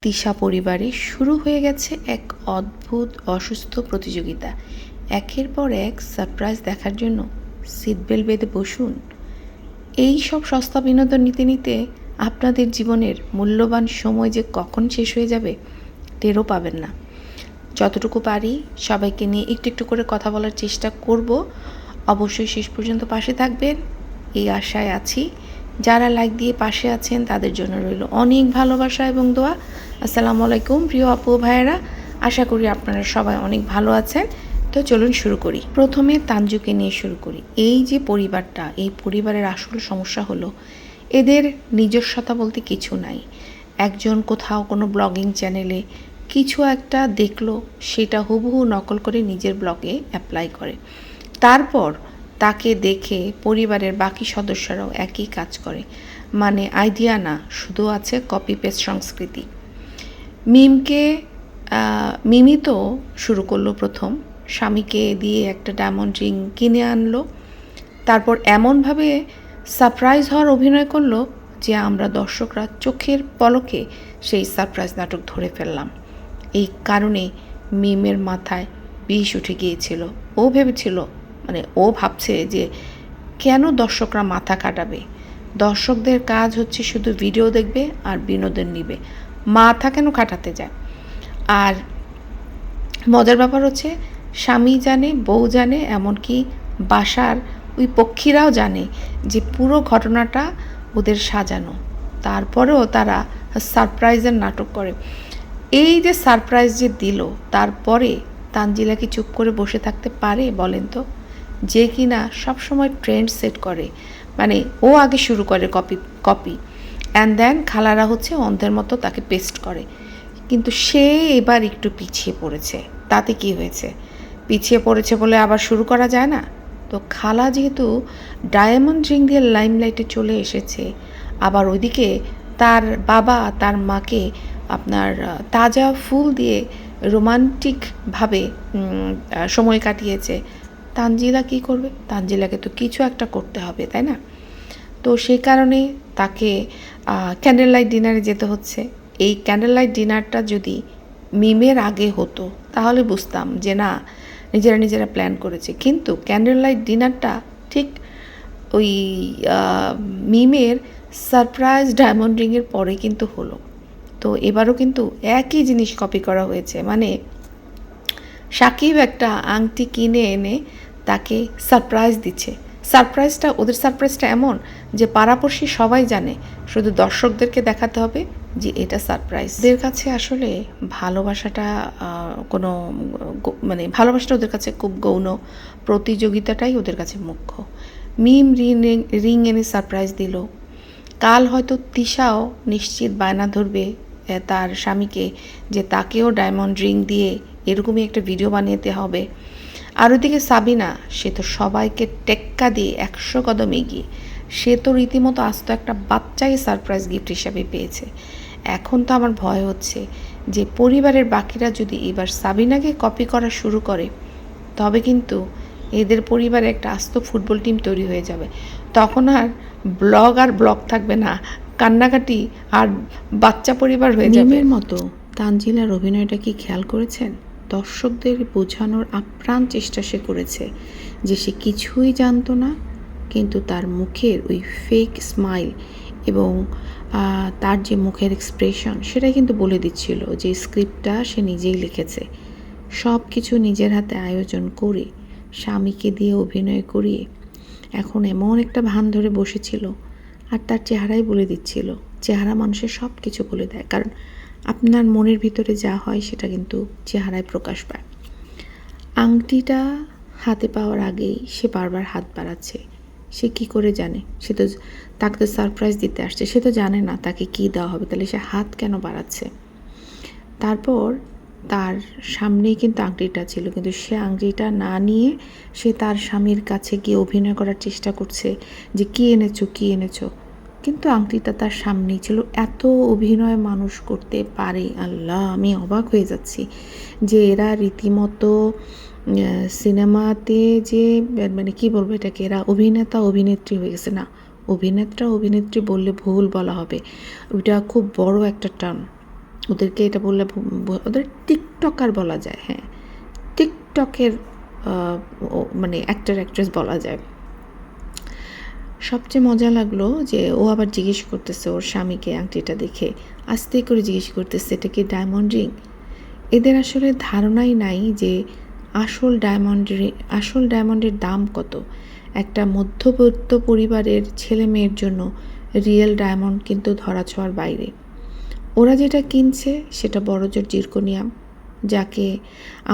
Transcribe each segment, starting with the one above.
তিশা পরিবারে শুরু হয়ে গেছে এক অদ্ভুত অসুস্থ প্রতিযোগিতা। একের পর এক সারপ্রাইজ দেখার জন্য সিট বেল্ট বেঁধে বসুন। এই সব সস্তা বিনোদন নিতে নিতে আপনাদের জীবনের মূল্যবান সময় যে কখন শেষ হয়ে যাবে টেরও পাবেন না। যতটুকু পারি সবাইকে নিয়ে একটু একটু করে কথা বলার চেষ্টা করব। অবশ্যই শেষ পর্যন্ত পাশে থাকবেন এই আশায় আছি। যারা লাইক দিয়ে পাশে আছেন তাদের জন্য রইল অনেক ভালোবাসা এবং দোয়া। আসসালামু আলাইকুম প্রিয় আপু ভাইয়েরা, আশা করি আপনারা সবাই অনেক ভালো আছেন। তো চলুন শুরু করি। প্রথমে তানজুকে নিয়ে শুরু করি। এই যে পরিবারটা, এই পরিবারের আসল সমস্যা হলো এদের নিজস্বতা বলতে কিছু নাই। একজন কোথাও কোনো ব্লগিং চ্যানেলে কিছু একটা দেখলো, সেটা হুবহু নকল করে নিজের ব্লগে অ্যাপ্লাই করে। তারপর তাকে দেখে পরিবারের বাকি সদস্যরাও একই কাজ করে। মানে আইডিয়া না, শুধু আছে কপি পেস্ট সংস্কৃতি। মিমি তো শুরু করলো প্রথম, স্বামীকে দিয়ে একটা ডায়মন্ড রিং কিনে আনলো। তারপর এমনভাবে সারপ্রাইজ হওয়ার অভিনয় করলো যে আমরা দর্শকরা চোখের পলকে সেই সারপ্রাইজ নাটক ধরে ফেললাম। এই কারণে মিমের মাথায় বিষ উঠে গিয়েছিল। ও ভেবেছিল, ও ভাবছে যে কেন দর্শকরা মাথা কাটাবে। দর্শকদের কাজ হচ্ছে শুধু ভিডিও দেখবে আর বিনোদন নিবে, মাথা কেন কাটাতে যায়। আর মজার ব্যাপার হচ্ছে স্বামী জানে, বউ জানে, এমনকি বাসার ওই পক্ষীরাও জানে যে পুরো ঘটনাটা ওদের সাজানো। তারপরেও তারা সারপ্রাইজের নাটক করে। এই যে সারপ্রাইজ যে দিল, তারপরে তানজিলা কি চুপ করে বসে থাকতে পারে বলেন তো? যে কিনা সবসময় ট্রেন্ড সেট করে, ও আগে শুরু করে কপি অ্যান্ড দেন খালারা হচ্ছে অন্ধের মতো তাকে পেস্ট করে। কিন্তু সে এবার একটু পিছিয়ে পড়েছে। তাতে কি হয়েছে? পিছিয়ে পড়েছে বলে আবার শুরু করা যায় না? তো খালা যেহেতু ডায়মন্ড রিং দিয়ে লাইমলাইটে চলে এসেছে, আবার ওইদিকে তার বাবা তার মাকে আপনার তাজা ফুল দিয়ে রোমান্টিকভাবে সময় কাটিয়েছে। তানজিলা কি করবে? তানজিলাকে তো কিছু একটা করতে হবে, তাই না? তো সেই কারণে তাকে ক্যান্ডেল লাইট ডিনারে যেতে হচ্ছে। এই ক্যান্ডেল লাইট ডিনারটা যদি মিমের আগে হতো তাহলে বুঝতাম যে না, নিজেরা প্ল্যান করেছে। কিন্তু ক্যান্ডেল লাইট ডিনারটা ঠিক ওই মিমের সারপ্রাইজ ডায়মন্ড রিংয়ের পরে কিন্তু হলো। তো এবারও কিন্তু একই জিনিস কপি করা হয়েছে। সাকিব একটা আংটি কিনে এনে তাকে সারপ্রাইজ দিচ্ছে। ওদের সারপ্রাইজটা এমন যে পাড়াপড়শি সবাই জানে, শুধু দর্শকদেরকে দেখাতে হবে যে এটা সারপ্রাইজ। ওদের কাছে আসলে ভালোবাসাটা ভালোবাসাটা ওদের কাছে খুব গৌণ, প্রতিযোগিতাটাই ওদের কাছে মুখ্য। মিম রিং এনে সারপ্রাইজ দিল। কাল হয়তো তিশাও নিশ্চিত বায়না ধরবে তার স্বামীকে যে তাকেও ডায়মন্ড রিং দিয়ে এরকমই একটা ভিডিও বানিয়ে হবে। আর ওইদিকে সাবিনা, সে তো সবাইকে টেক্কা দিয়ে 100 কদম এগিয়ে। সে তো রীতিমতো আস্ত একটা বাচ্চাই সারপ্রাইজ গিফট হিসাবে পেয়েছে। এখন তো আমার ভয় হচ্ছে যে পরিবারের বাকিরা যদি এবার সাবিনাকে কপি করা শুরু করে, তবে কিন্তু এদের পরিবারে একটা আস্ত ফুটবল টিম তৈরি হয়ে যাবে। তখন আর ব্লগ থাকবে না, কান্নাকাটি আর বাচ্চা পরিবার হয়ে যাবে। মিমের মতো তানজিলার অভিনয়টা কি খেয়াল করেছেন? দর্শকদের বোঝানোর আপ্রাণ চেষ্টা সে করেছে যে সে কিছুই জানতো না, কিন্তু তার মুখের ওই ফেক স্মাইল এবং তার যে মুখের এক্সপ্রেশন, সেটাই কিন্তু বলে দিচ্ছিল যে স্ক্রিপ্টটা সে নিজেই লিখেছে। সব কিছু নিজের হাতে আয়োজন করে স্বামীকে দিয়ে অভিনয় করিয়ে এখন এমন একটা ভান ধরে বসেছিল। আর তার চেহারাই বলে দিচ্ছিল। চেহারা মানুষের সব কিছু বলে দেয়, কারণ আপনার মনের ভিতরে যা হয় সেটা কিন্তু চেহারায় প্রকাশ পায়। আংটিটা হাতে পাওয়ার আগেই সে বারবার হাত বাড়াচ্ছে। সে কি করে জানে? তাকে তো সারপ্রাইজ দিতে আসছে, সে তো জানে না তাকে কি দেওয়া হবে, তাহলে সে হাত কেন বাড়াচ্ছে? তারপর তার সামনেই কিন্তু আংটিটা ছিল, কিন্তু সে আংটিটা না নিয়ে সে তার স্বামীর কাছে গিয়ে অভিনয় করার চেষ্টা করছে যে কি এনেছো। কিন্তু আংটিটা তার সামনেই ছিল। এত অভিনয় মানুষ করতে পারে? আল্লাহ, আমি অবাক হয়ে যাচ্ছি যে এরা রীতিমতো সিনেমাতে যে কি বলবো এটাকে, এরা অভিনেতা অভিনেত্রী হয়ে গেছে। না, অভিনেত্রী বললে ভুল বলা হবে, ওইটা খুব বড় একটা টার্ম। ওদেরকে এটা বললে ওদের টিকটকার বলা যায়, হ্যাঁ, টিকটকের মানে অ্যাক্টর অ্যাক্ট্রেস বলা যায়। সবচেয়ে মজা লাগলো যে ও আবার জিজ্ঞেস করতেছে ওর স্বামীকে আংটিটা দেখে, আস্তে করে জিজ্ঞেস করতেছে এটা কি ডায়মন্ড রিং। এদের আসলে ধারণাই নাই যে আসল ডায়মন্ডের দাম কত। একটা মধ্যবিত্ত পরিবারের ছেলে মেয়ের জন্য রিয়েল ডায়মন্ড কিন্তু ধরাছোঁয়ার বাইরে। ওরা যেটা কিনছে সেটা বড়জোর জিরকোনিয়াম, যাকে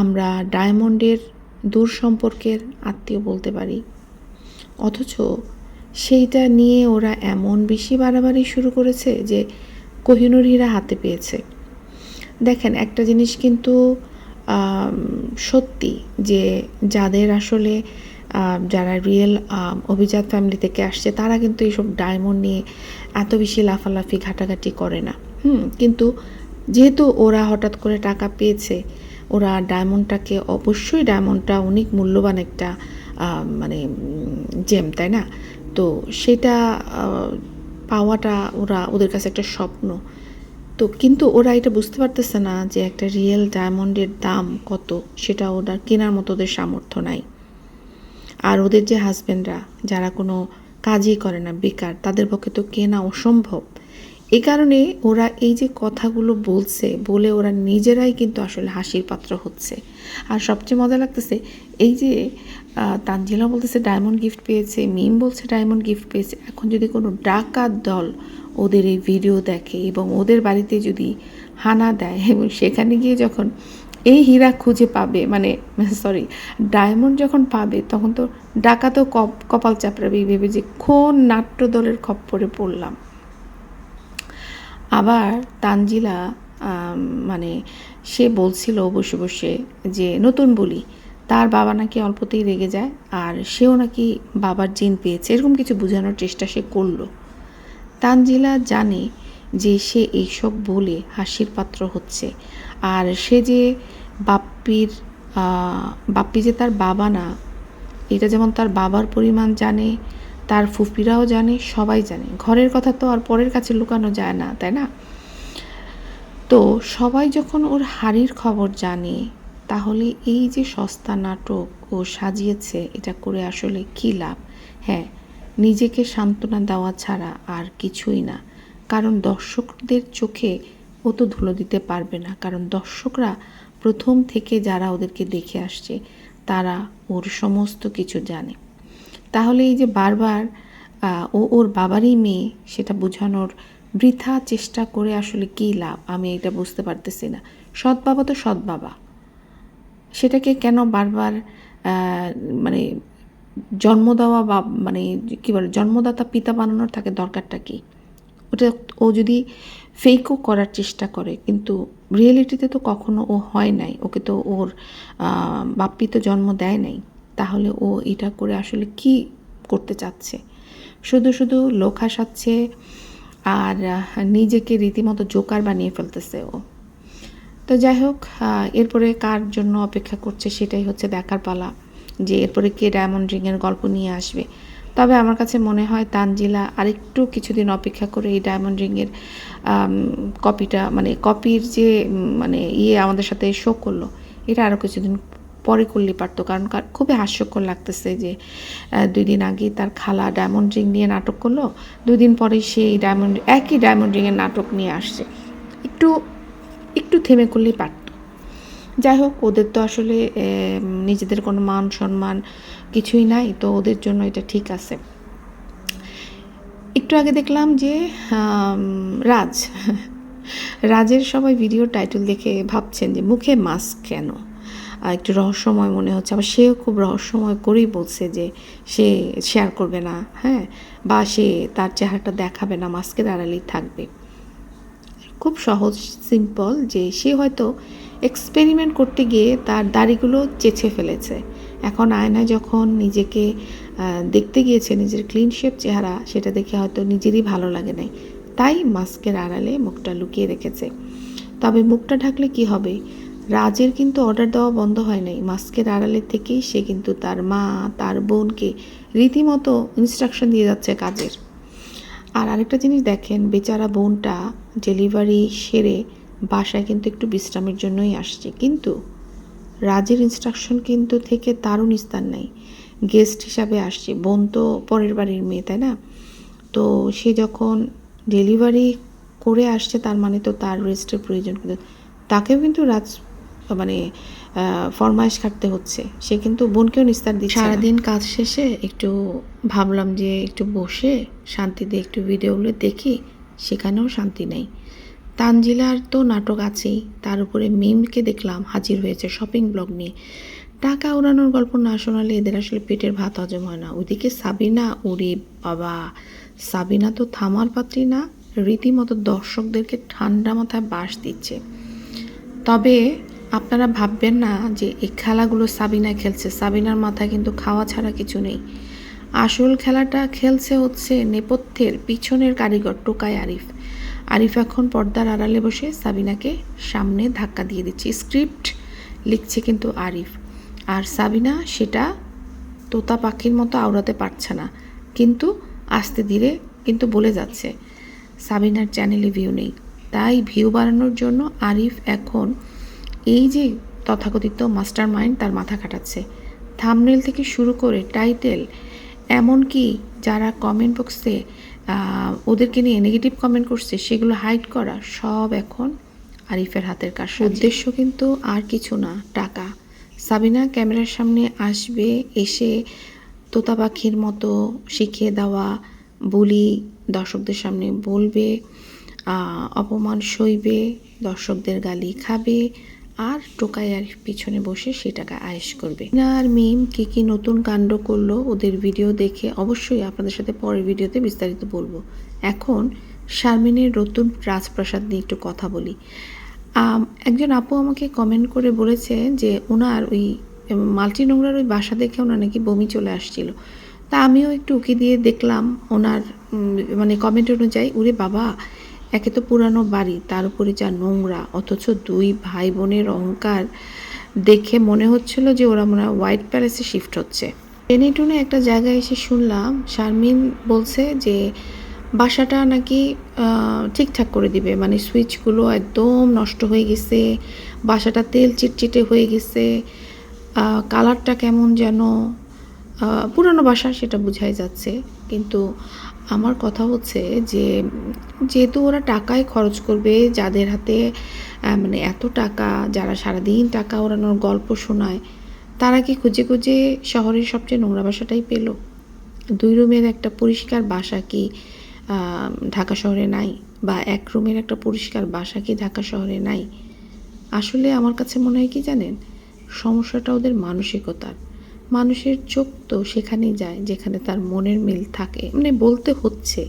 আমরা ডায়মন্ডের দূর সম্পর্কের আত্মীয় বলতে পারি। অথচ সেইটা নিয়ে ওরা এমন বেশি বাড়াবাড়ি শুরু করেছে যে কোহিনূর হীরা হাতে পেয়েছে। দেখেন একটা জিনিস কিন্তু সত্যি যে যাদের আসলে যারা রিয়েল অভিজাত ফ্যামিলি থেকে আসছে তারা কিন্তু এইসব ডায়মন্ড নিয়ে এত বেশি লাফালাফি ঘাটাঘাটি করে না। কিন্তু যেহেতু ওরা হঠাৎ করে টাকা পেয়েছে, ওরা ডায়মন্ডটাকে, অবশ্যই ডায়মন্ডটা অনেক মূল্যবান একটা মানে জেম, তাই না? তো সেটা পাওয়াটা ওদের কাছে একটা স্বপ্ন। তো কিন্তু ওরা এটা বুঝতে পারতেছে না যে একটা রিয়েল ডায়মন্ডের দাম কত, সেটা ওরা কেনার মতো ওদের সামর্থ্য নাই। আর ওদের যে হাজব্যান্ডরা যারা কোনো কাজই করে না, বেকার, তাদের পক্ষে তো কেনা অসম্ভব। এই কারণে ওরা এই যে কথাগুলো বলে ওরা নিজেরাই কিন্তু আসলে হাসির পাত্র হচ্ছে। আর সবচেয়ে মজা লাগতেছে এই যে তানজিলা বলতেছে ডায়মন্ড গিফট পেয়েছে, মিম বলছে ডায়মন্ড গিফট পেয়েছে। এখন যদি কোনো ডাকাত দল ওদের এই ভিডিও দেখে এবং ওদের বাড়িতে যদি হানা দেয় এবং সেখানে গিয়ে যখন এই হীরা খুঁজে পাবে, মানে সরি ডায়মন্ড যখন পাবে, তখন তো ডাকাতও কপাল চাপড়াবে ভেবে যে কোন নাট্য দলের খপ্পরে পড়লাম। আবার তানজিলা মানে সে বলছিল বসে বসে যে নতুন বলি তার বাবা নাকি অল্পতেই রেগে যায় আর সেও নাকি বাবার জিন পেয়েছে, এরকম কিছু বোঝানোর চেষ্টা সে করলো। তানজিলা জানে যে সে এইসব বলে হাসির পাত্র হচ্ছে। আর সে যে বাপ্পি যে তার বাবা না, এটা যেমন তার বাবার পরিমাণ জানে, তার ফুফিরাও জানে, সবাই জানে। ঘরের কথা তো আর পরের কাছে লুকানো যায় না, তাই না? তো সবাই যখন ওর হাড়ির খবর জানে, তাহলে এই যে সস্তা নাটক ও সাজিয়েছে, এটা করে আসলে কী লাভ? হ্যাঁ, নিজেকে সান্ত্বনা দেওয়া ছাড়া আর কিছুই না। কারণ দর্শকদের চোখে ও তো ধুলো দিতে পারবে না, কারণ দর্শকরা প্রথম থেকে যারা ওদেরকে দেখে আসছে তারা ওর সমস্ত কিছু জানে। তাহলে এই যে বারবার ওর বাবারই মেয়ে, সেটা বোঝানোর বৃথা চেষ্টা করে আসলে কী লাভ? আমি এটা বুঝতে পারতেছি না। সৎ বাবা তো সৎ বাবা, সেটাকে কেন বারবার মানে জন্ম দেওয়া বা মানে কী বলে জন্মদাতা পিতা বানানোর থাকে দরকারটা কি? ওটা ও যদি ফেকও করার চেষ্টা করে, কিন্তু রিয়েলিটিতে তো কখনো ও হয় নাই, ওকে তো ওর বাপ্পি তো জন্ম দেয় নাই। তাহলে ও এটা করে আসলে কি করতে চাচ্ছে? শুধু শুধু লোক হাসাচ্ছে আর নিজেকে রীতিমতো জোকার বানিয়ে ফেলতেছে ও। তো যাই হোক, এরপরে কার জন্য অপেক্ষা করছে সেটাই হচ্ছে দেখার পালা, যে এরপরে কে ডায়মন্ড রিংয়ের গল্প নিয়ে আসবে। তবে আমার কাছে মনে হয় তানজিলা আরেকটু কিছুদিন অপেক্ষা করে এই ডায়মন্ড রিংয়ের কপিটা, মানে কপির যে মানে আমাদের সাথে শো করলো, এটা আরও কিছুদিন পরে করলে পারতো। কারণ খুবই হাস্যকর লাগতেছে যে 2 দিন আগে তার খালা ডায়মন্ড রিং নিয়ে নাটক করলো, 2 দিন পরে সেই একই ডায়মন্ড রিংয়ের নাটক নিয়ে আসছে। একটু থেমে করলেই পারত। যাই হোক, ওদের তো আসলে নিজেদের কোনো মান সম্মান কিছুই নাই, তো ওদের জন্য এটা ঠিক আছে। একটু আগে দেখলাম যে রাজের সবাই ভিডিও টাইটেল দেখে ভাবছেন যে মুখে মাস্ক কেন, একটু রহস্যময় মনে হচ্ছে। আবার সেও খুব রহস্যময় করেই বলছে যে সে শেয়ার করবে না, হ্যাঁ, বা সে তার চেহারাটা দেখাবে না, মাস্কের আড়ালেই থাকবে। খুব সহজ সিম্পল, যে সে হয়তো এক্সপেরিমেন্ট করতে গিয়ে তার দাড়িগুলো চেঁচে ফেলেছে। এখন আয়নায় যখন নিজেকে দেখতে গিয়েছে, নিজের ক্লিন শেপ চেহারা, সেটা দেখে হয়তো নিজেরই ভালো লাগে নাই, তাই মাস্কের আড়ালে মুখটা লুকিয়ে রেখেছে। তবে মুখটা ঢাকলে কি হবে? রাজের কিন্তু অর্ডার দেওয়া বন্ধ হয় নাই। মাস্কের আড়ালে থেকেই সে কিন্তু তার মা, তার বোনকে রীতিমতো ইনস্ট্রাকশন দিয়ে যাচ্ছে কাজের। আর আরেকটা জিনিস দেখেন, বেচারা বোনটা ডেলিভারি সেরে বাসায় কিন্তু একটু বিশ্রামের জন্যই আসছে, কিন্তু রাজের ইনস্ট্রাকশন কিন্তু থেকে তারও নিস্তার নাই। গেস্ট হিসাবে আসছে, বোন তো পরের বাড়ির মেয়ে, তাই না? তো সে যখন ডেলিভারি করে আসছে তার মানে তো তার রেস্টের প্রয়োজন, কিন্তু তাকেও কিন্তু রাজ মানে ফরমাইশ খাটতে হচ্ছে। সে কিন্তু বোনকেও নিস্তার দিচ্ছে। সারাদিন কাজ শেষে একটু ভাবলাম যে একটু বসে শান্তিতে একটু ভিডিওগুলো দেখি, সেখানেও শান্তি নেই। তানজিলার তো নাটক আছেই, তার উপরে মিমকে দেখলাম হাজির হয়েছে শপিং ব্লগ নিয়ে। টাকা উড়ানোর গল্প না শোনালে এদের আসলে পেটের ভাত হজম হয় না। ওইদিকে সাবিনা, ওরে বাবা, সাবিনা তো থামার পাত্রী না, রীতিমতো দর্শকদেরকে ঠান্ডা মাথায় বাস দিচ্ছে। তবে আপনারা ভাববেন না যে এই খেলাগুলো সাবিনা খেলছে, সাবিনার মাথায় কিন্তু খাওয়া ছাড়া কিছু নেই। আসল খেলাটা খেলছে হচ্ছে নেপথ্যের পিছনের কারিগর টোকাই আরিফ। আরিফ এখন পর্দার আড়ালে বসে সাবিনাকে সামনে ধাক্কা দিয়ে দিচ্ছে। স্ক্রিপ্ট লিখছে কিন্তু আরিফ, আর সাবিনা সেটা তোতা পাখির মতো আওড়াতে পারছে না, কিন্তু আস্তে ধীরে কিন্তু বলে যাচ্ছে। সাবিনার চ্যানেলে ভিউ নেই, তাই ভিউ বাড়ানোর জন্য আরিফ এখন এই যে তথাকথিত মাস্টার মাইন্ড তার মাথা খাটাচ্ছে। থাম্বনেল থেকে শুরু করে টাইটেল, এমনকি যারা কমেন্ট বক্সে ওদেরকে নিয়ে নেগেটিভ কমেন্ট করছে সেগুলো হাইড করা, সব এখন আরিফের হাতের কাজ। উদ্দেশ্য কিন্তু আর কিছু না, টাকা। সাবিনা ক্যামেরার সামনে আসবে, এসে তোতা পাখির মতো শিখিয়ে দেওয়া বুলি দর্শকদের সামনে বলবে, অপমান সইবে, দর্শকদের গালি খাবে, আর টোকাই আর পিছনে বসে সে টাকা আয়েশ করবে। আর মিম কি নতুন কাণ্ড করলো ওদের ভিডিও দেখে অবশ্যই আপনাদের সাথে পরের ভিডিওতে বিস্তারিত বলবো। এখন শারমিনের নতুন রাজপ্রাসাদ নিয়ে একটু কথা বলি। একজন আপু আমাকে কমেন্ট করে বলেছে যে ওনার ওই মাল্টি নোংরার ওই বাসা দেখে ওনার নাকি বমি চলে আসছিল। তা আমিও একটু উকি দিয়ে দেখলাম ওনার মানে কমেন্ট অনুযায়ী, ওরে বাবা, একে তো পুরানো বাড়ি, তার উপরে যা নোংরা, অথচ দুই ভাই বোনের অহংকার দেখে মনে হচ্ছিল যে ওরা মনে হয় হোয়াইট প্যালেসে শিফট হচ্ছে। টেনে টুনে একটা জায়গায় এসে শুনলাম শারমিন বলছে যে বাসাটা নাকি ঠিকঠাক করে দিবে, মানে সুইচগুলো একদম নষ্ট হয়ে গেছে, বাসাটা তেল চিটচিটে হয়ে গেছে, কালারটা কেমন যেন পুরানো বাসা সেটা বোঝাই যাচ্ছে। কিন্তু আমার কথা হচ্ছে যে যেহেতু ওরা টাকায় খরচ করবে, যাদের হাতে মানে এত টাকা, যারা সারাদিন টাকা ওড়ানোর গল্প শোনায়, তারা কি খুঁজে খুঁজে শহরের সবচেয়ে নোংরা বাসাটাই পেল? 2 রুমের একটা পরিষ্কার বাসা কি ঢাকা শহরে নাই? বা 1 রুমের একটা পরিষ্কার বাসা কি ঢাকা শহরে নাই? আসলে আমার কাছে মনে হয় কি জানেন, সমস্যাটা ওদের মানসিকতার। মানুষের চোখ তো সেখানেই যায় যেখানে তার মনের মিল থাকে, মানে বলতে হচ্ছে,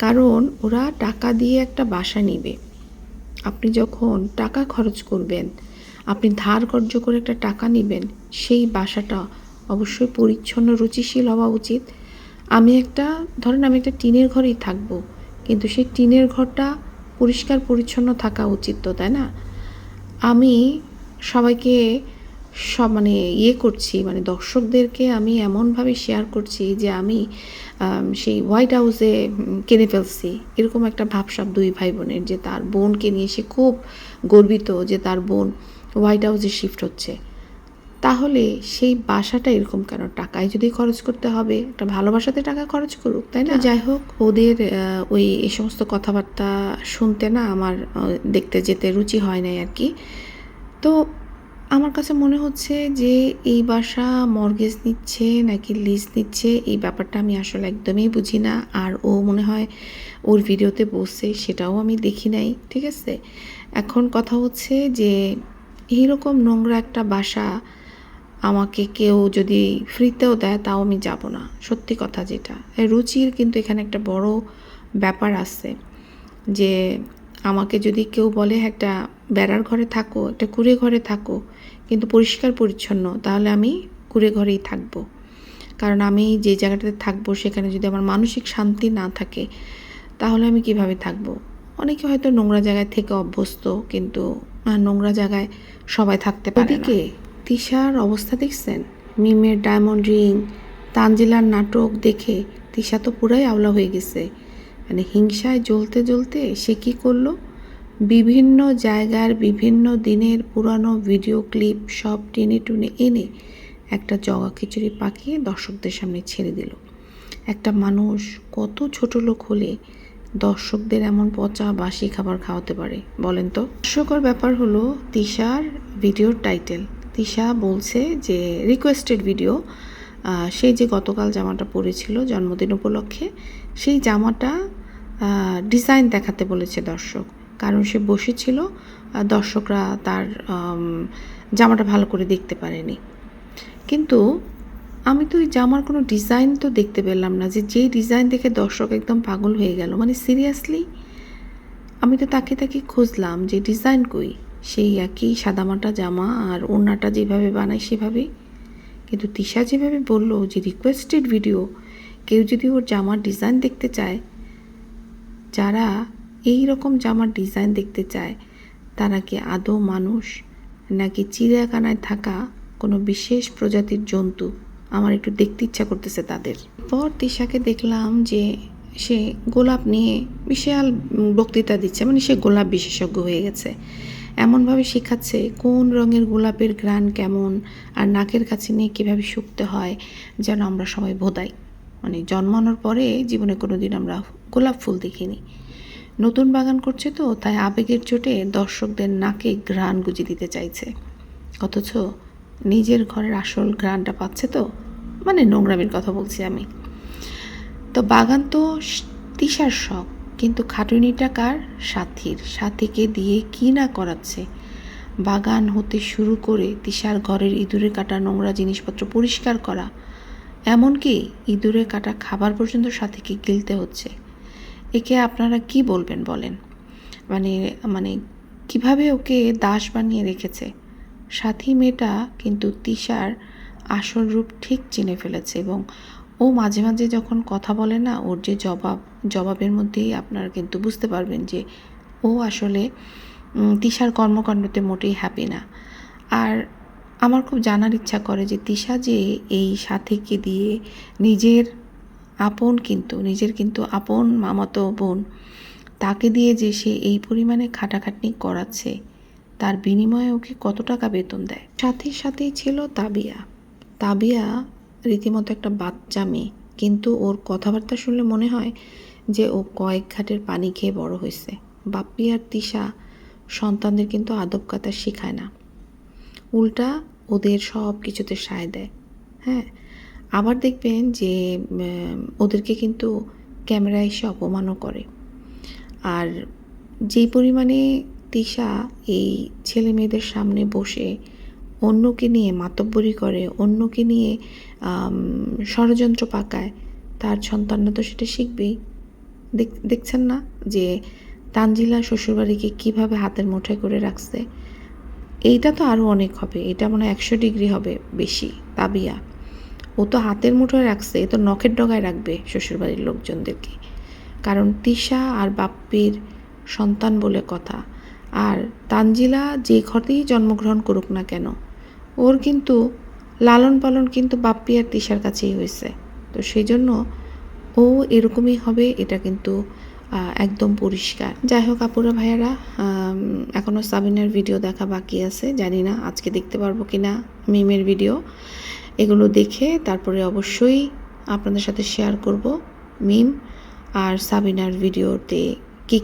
কারণ ওরা টাকা দিয়ে একটা বাসা নিবে। আপনি যখন টাকা খরচ করবেন, আপনি ধার কর্য করে একটা টাকা নেবেন, সেই বাসাটা অবশ্যই পরিচ্ছন্ন রুচিশীল হওয়া উচিত। ধরেন আমি একটা টিনের ঘরেই থাকবো, কিন্তু সেই টিনের ঘরটা পরিষ্কার পরিচ্ছন্ন থাকা উচিত তো, তাই না? আমি সবাইকে মানে করছি, মানে দর্শকদেরকে আমি এমনভাবে শেয়ার করছি যে আমি সেই হোয়াইট হাউসে কিনে ফেলছি, এরকম একটা ভাবসাব 2 ভাই বোনের, যে তার বোনকে নিয়ে সে খুব গর্বিত যে তার বোন হোয়াইট হাউসে শিফট হচ্ছে। তাহলে সেই বাসাটা এরকম কেন? টাকায় যদি খরচ করতে হবে, একটা ভালোবাসাতে টাকা খরচ করুক, তাই না? যাই হোক, ওদের এই সমস্ত কথাবার্তা শুনতে না আমার দেখতে যেতে রুচি হয় নাই আর কি। তো আমার কাছে মনে হচ্ছে যে এই বাসা মর্গেজ নিচ্ছে নাকি লিজ নিচ্ছে, এই ব্যাপারটা আমি আসলে একদমই বুঝি না। আর ও মনে হয় ওর ভিডিওতে বসে, সেটাও আমি দেখি নাই, ঠিক আছে? এখন কথা হচ্ছে যে এইরকম নোংরা একটা বাসা আমাকে কেউ যদি ফ্রিতেও দেয় তাও আমি যাব না, সত্যি কথা যেটা। রুচির কিন্তু এখানে একটা বড় ব্যাপার আছে, যে আমাকে যদি কেউ বলে একটা বেড়ার ঘরে থাকো, একটা কুঁড়ে ঘরে থাকো, কিন্তু পরিষ্কার পরিচ্ছন্ন, তাহলে আমি কুঁড়ে ঘরেই থাকবো। কারণ আমি যে জায়গাটাতে থাকবো সেখানে যদি আমার মানসিক শান্তি না থাকে, তাহলে আমি কিভাবে থাকবো? অনেকে হয়তো নোংরা জায়গায় থেকে অভ্যস্ত, কিন্তু নোংরা জায়গায় সবাই থাকতে পারে না। ওদিকে তিশার অবস্থা দেখছেন? মিমের ডায়মন্ড রিং, তানজিলার নাটক দেখে তিশা তো পুরাই আওলা হয়ে গেছে। মানে হিংসায় জ্বলতে জ্বলতে সে কী করলো, বিভিন্ন জায়গার বিভিন্ন দিনের পুরানো ভিডিও ক্লিপ সব টেনে টুনে এনে একটা জগা খিচুড়ি পাকিয়ে দর্শকদের সামনে ছেড়ে দিল। একটা মানুষ কত ছোট লোক হলে দর্শকদের এমন পচা বাসি খাবার খাওয়াতে পারে বলেন তো? হাস্যকর ব্যাপার হলো তিশার ভিডিওর টাইটেল। তিশা বলছে যে রিকোয়েস্টেড ভিডিও, সেই যে গতকাল জামাটা পরেছিল জন্মদিন উপলক্ষে, সেই জামাটা ডিজাইন দেখাতে বলেছে দর্শক, কারণ সে বসেছিল, দর্শকরা তার জামাটা ভালো করে দেখতে পারেনি। কিন্তু আমি তো ওই জামার কোনো ডিজাইন তো দেখতে পেলাম না, যে যেই ডিজাইন দেখে দর্শক একদম পাগল হয়ে গেল। মানে সিরিয়াসলি আমি তো তাকে খুঁজলাম যে ডিজাইন কই, সেই একই সাদামাটা জামা আর ওড়নাটা যেভাবে বানায় সেভাবেই। কিন্তু তিশা যেভাবে বলল যে রিকোয়েস্টেড ভিডিও, কেউ যদি ওর জামার ডিজাইন দেখতে চায়, যারা এই রকম জামার ডিজাইন দেখতে চায় তারা কি আদৌ মানুষ নাকি চিড়িয়াখানায় থাকা কোনো বিশেষ প্রজাতির জন্তু? আমার একটু দেখতে ইচ্ছা করতেছে তাদের। পর তিশাকে দেখলাম যে সে গোলাপ নিয়ে বিশাল বক্তৃতা দিচ্ছে, মানে সে গোলাপ বিশেষজ্ঞ হয়ে গেছে। এমনভাবে শেখাচ্ছে কোন রঙের গোলাপের ঘ্রাণ কেমন, আর নাকের কাছে নিয়ে কীভাবে শুকতে হয়, যেন আমরা সবাই ভোদাই। মানে জন্মানোর পরে জীবনে কোনো দিন আমরা গোলাপ ফুল দেখিনি। নতুন বাগান করছে তো, তাই আবেগের চোটে দর্শকদের নাকে ঘ্রাণ গুঁজে দিতে চাইছে, অথচ নিজের ঘরের আসল ঘ্রাণটা পাচ্ছে তো। মানে নোংরামির কথা বলছি আমি। তো বাগান তো তিশার শখ, কিন্তু খাটুনিটা কার? সাথীর। সাথীকে দিয়ে কি না করাচ্ছে। বাগান হতে শুরু করে তিশার ঘরের ইঁদুরে কাটা নোংরা জিনিসপত্র পরিষ্কার করা, এমনকি ইঁদুরে কাটা খাবার পর্যন্ত সাথীকে গিলতে হচ্ছে। একে আপনারা কি বলবেন বলেন? মানে মানে কিভাবে ওকে দাস বানিয়ে রেখেছে। সাথী মেয়েটা কিন্তু তিশার আসল রূপ ঠিক চিনে ফেলেছে, এবং ও মাঝে মাঝে যখন কথা বলে না, ওর যে জবাবের মধ্যেই আপনারা কিন্তু বুঝতে পারবেন যে ও আসলে তিশার কর্মকাণ্ডতে মোটেই হ্যাপি না। আর আমার খুব জানার ইচ্ছা করে যে তিশা যে এই সাথীকে দিয়ে নিজের কিন্তু আপন মামাতো বোন, তাকে দিয়ে যে সে এই পরিমাণে খাটাখাটনি করাচ্ছে, তার বিনিময়ে ওকে কত টাকা বেতন দেয়। সাথীর সাথেই ছিল তাবিয়া রীতিমতো একটা বাচ্চা মেয়ে, কিন্তু ওর কথাবার্তা শুনলে মনে হয় যে ও কয়েক ঘাটের পানি খেয়ে বড় হয়েছে। বাপ্পি আর তিশা সন্তানদের কিন্তু আদব কায়দা শেখায় না, উল্টা ওদের সব কিছুতে সায় দেয়। হ্যাঁ, আবার দেখবেন যে ওদেরকে কিন্তু ক্যামেরায় এসে অপমানও করে। আর যেই পরিমাণে তিশা এই ছেলে মেয়েদের সামনে বসে অন্যকে নিয়ে মাতব্বরি করে, অন্যকে নিয়ে ষড়যন্ত্র পাকায়, তার সন্তানরা তো সেটা শিখবেই। দেখছেন না যে তানজিলা শ্বশুরবাড়িকে কীভাবে হাতের মুঠোয় করে রাখছে। এইটা তো আরও অনেক হবে, এটা মনে হয় 100 ডিগ্রি হবে বেশি। তাবিয়া ও তো হাতের মুঠোয় রাখছে, এ তো নখের ডগায় রাখবে শ্বশুরবাড়ির লোকজনদেরকে। কারণ তিশা আর বাপ্পির সন্তান বলে কথা। আর তানজিলা যে ঘরেই জন্মগ্রহণ করুক না কেন, ওর কিন্তু লালন পালন কিন্তু বাপ্পি আর তিশার কাছেই হয়েছে। তো সেই জন্য ও এরকমই হবে, এটা কিন্তু একদম পরিষ্কার। যাই হোক আপুরা ভাইয়ারা, এখনও সাবিনার ভিডিও দেখা বাকি আছে, জানি না আজকে দেখতে পারবো কি না মিমের ভিডিও। এগুলো দেখে তারপরে অবশ্যই আপনাদের সাথে শেয়ার করব মিম আর সাবিনার ভিডিওতে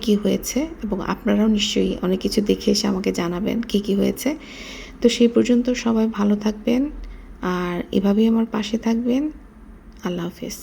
কি হয়েছে, এবং আপনারাও নিশ্চয়ই অনেক কিছু দেখে এসে আমাকে জানাবেন কি হয়েছে। তো সেই পর্যন্ত সবাই ভালো থাকবেন আর এভাবেই আমার পাশে থাকবেন। আল্লাহ হাফেজ।